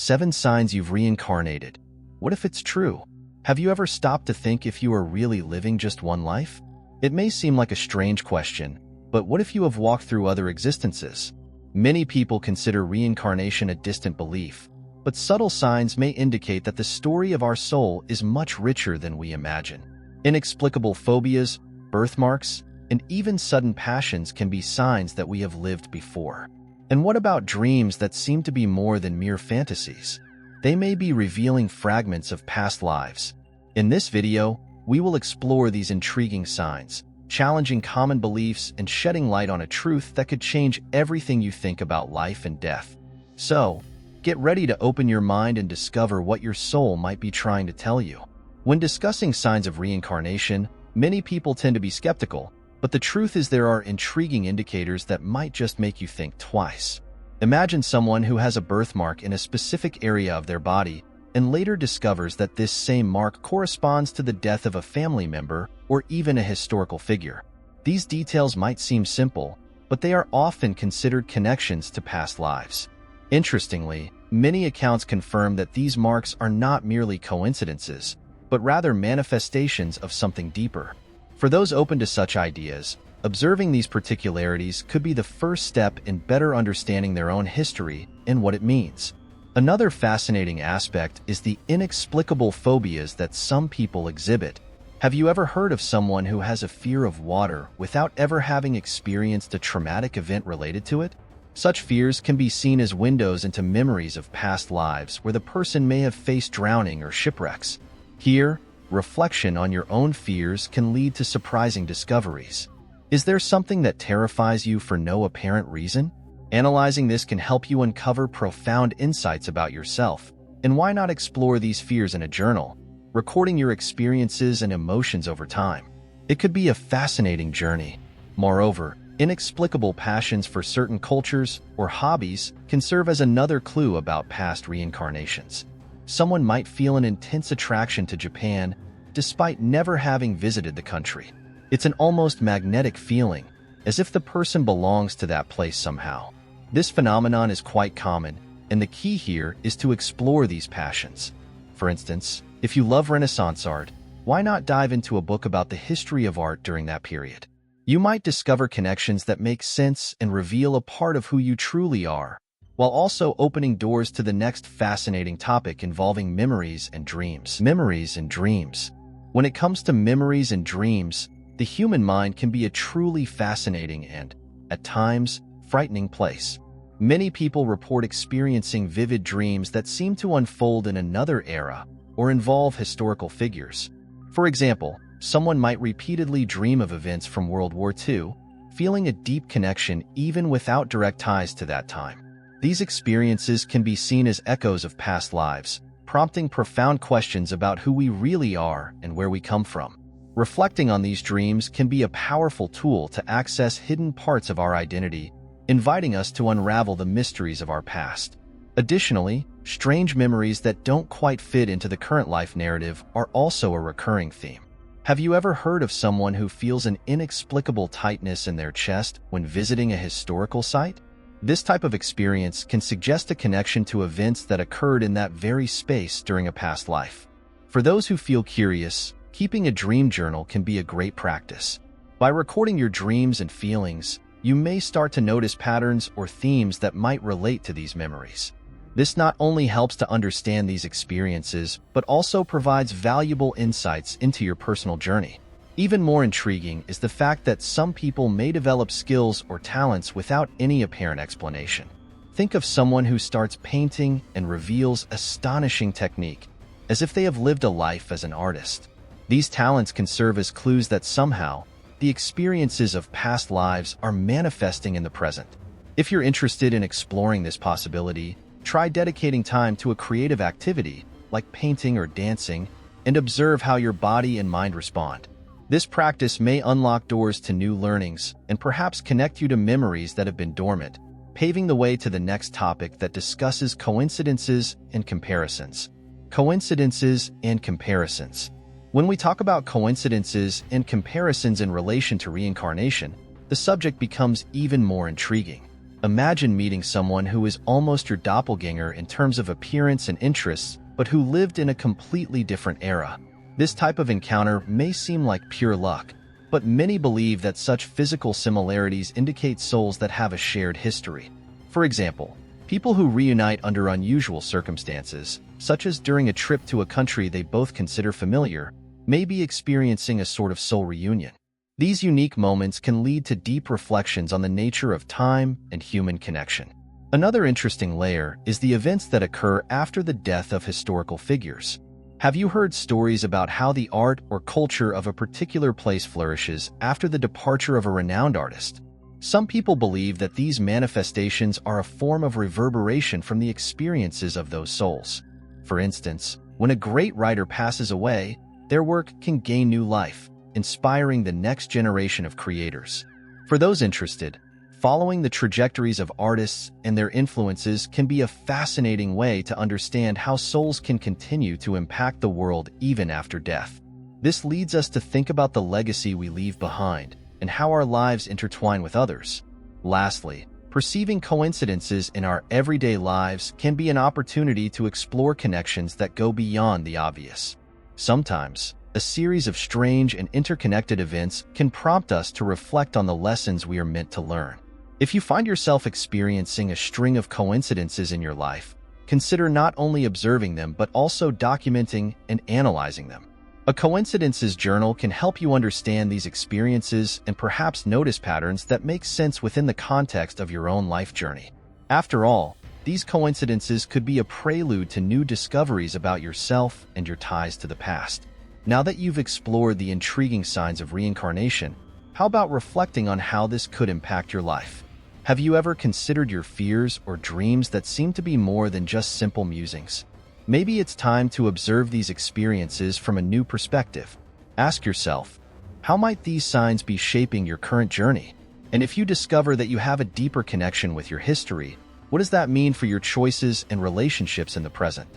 7 signs you've reincarnated. What if it's true? Have you ever stopped to think if you are really living just one life? It may seem like a strange question, but what if you have walked through other existences? Many people consider reincarnation a distant belief, but subtle signs may indicate that the story of our soul is much richer than we imagine. Inexplicable phobias, birthmarks, and even sudden passions can be signs that we have lived before. And what about dreams that seem to be more than mere fantasies? They may be revealing fragments of past lives. In this video, we will explore these intriguing signs, challenging common beliefs and shedding light on a truth that could change everything you think about life and death. So, get ready to open your mind and discover what your soul might be trying to tell you. When discussing signs of reincarnation, many people tend to be skeptical, but the truth is there are intriguing indicators that might just make you think twice. Imagine someone who has a birthmark in a specific area of their body and later discovers that this same mark corresponds to the death of a family member or even a historical figure. These details might seem simple, but they are often considered connections to past lives. Interestingly, many accounts confirm that these marks are not merely coincidences, but rather manifestations of something deeper. For those open to such ideas, observing these particularities could be the first step in better understanding their own history and what it means. Another fascinating aspect is the inexplicable phobias that some people exhibit. Have you ever heard of someone who has a fear of water without ever having experienced a traumatic event related to it? Such fears can be seen as windows into memories of past lives where the person may have faced drowning or shipwrecks. Here, reflection on your own fears can lead to surprising discoveries. Is there something that terrifies you for no apparent reason? Analyzing this can help you uncover profound insights about yourself. And why not explore these fears in a journal, recording your experiences and emotions over time? It could be a fascinating journey. Moreover, inexplicable passions for certain cultures or hobbies can serve as another clue about past reincarnations. Someone might feel an intense attraction to Japan despite never having visited the country. It's an almost magnetic feeling, as if the person belongs to that place somehow. This phenomenon is quite common, and the key here is to explore these passions. For instance, if you love Renaissance art, why not dive into a book about the history of art during that period? You might discover connections that make sense and reveal a part of who you truly are, while also opening doors to the next fascinating topic involving memories and dreams. Memories and dreams. When it comes to memories and dreams, the human mind can be a truly fascinating and, at times, frightening place. Many people report experiencing vivid dreams that seem to unfold in another era or involve historical figures. For example, someone might repeatedly dream of events from World War II, feeling a deep connection even without direct ties to that time. These experiences can be seen as echoes of past lives, prompting profound questions about who we really are and where we come from. Reflecting on these dreams can be a powerful tool to access hidden parts of our identity, inviting us to unravel the mysteries of our past. Additionally, strange memories that don't quite fit into the current life narrative are also a recurring theme. Have you ever heard of someone who feels an inexplicable tightness in their chest when visiting a historical site? This type of experience can suggest a connection to events that occurred in that very space during a past life. For those who feel curious, keeping a dream journal can be a great practice. By recording your dreams and feelings, you may start to notice patterns or themes that might relate to these memories. This not only helps to understand these experiences, but also provides valuable insights into your personal journey. Even more intriguing is the fact that some people may develop skills or talents without any apparent explanation. Think of someone who starts painting and reveals astonishing technique, as if they have lived a life as an artist. These talents can serve as clues that somehow, the experiences of past lives are manifesting in the present. If you're interested in exploring this possibility, try dedicating time to a creative activity, like painting or dancing, and observe how your body and mind respond. This practice may unlock doors to new learnings and perhaps connect you to memories that have been dormant, paving the way to the next topic that discusses coincidences and comparisons. Coincidences and comparisons. When we talk about coincidences and comparisons in relation to reincarnation, the subject becomes even more intriguing. Imagine meeting someone who is almost your doppelganger in terms of appearance and interests, but who lived in a completely different era. This type of encounter may seem like pure luck, but many believe that such physical similarities indicate souls that have a shared history. For example, people who reunite under unusual circumstances, such as during a trip to a country they both consider familiar, may be experiencing a sort of soul reunion. These unique moments can lead to deep reflections on the nature of time and human connection. Another interesting layer is the events that occur after the death of historical figures. Have you heard stories about how the art or culture of a particular place flourishes after the departure of a renowned artist? Some people believe that these manifestations are a form of reverberation from the experiences of those souls. For instance, when a great writer passes away, their work can gain new life, inspiring the next generation of creators. For those interested, following the trajectories of artists and their influences can be a fascinating way to understand how souls can continue to impact the world even after death. This leads us to think about the legacy we leave behind and how our lives intertwine with others. Lastly, perceiving coincidences in our everyday lives can be an opportunity to explore connections that go beyond the obvious. Sometimes, a series of strange and interconnected events can prompt us to reflect on the lessons we are meant to learn. If you find yourself experiencing a string of coincidences in your life, consider not only observing them but also documenting and analyzing them. A coincidences journal can help you understand these experiences and perhaps notice patterns that make sense within the context of your own life journey. After all, these coincidences could be a prelude to new discoveries about yourself and your ties to the past. Now that you've explored the intriguing signs of reincarnation, how about reflecting on how this could impact your life? Have you ever considered your fears or dreams that seem to be more than just simple musings? Maybe it's time to observe these experiences from a new perspective. Ask yourself, how might these signs be shaping your current journey? And if you discover that you have a deeper connection with your history, what does that mean for your choices and relationships in the present?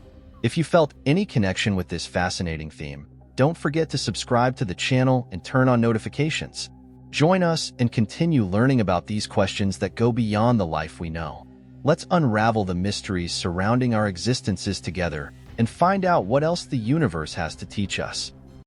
If you felt any connection with this fascinating theme, don't forget to subscribe to the channel and turn on notifications. Join us and continue learning about these questions that go beyond the life we know. Let's unravel the mysteries surrounding our existences together and find out what else the universe has to teach us.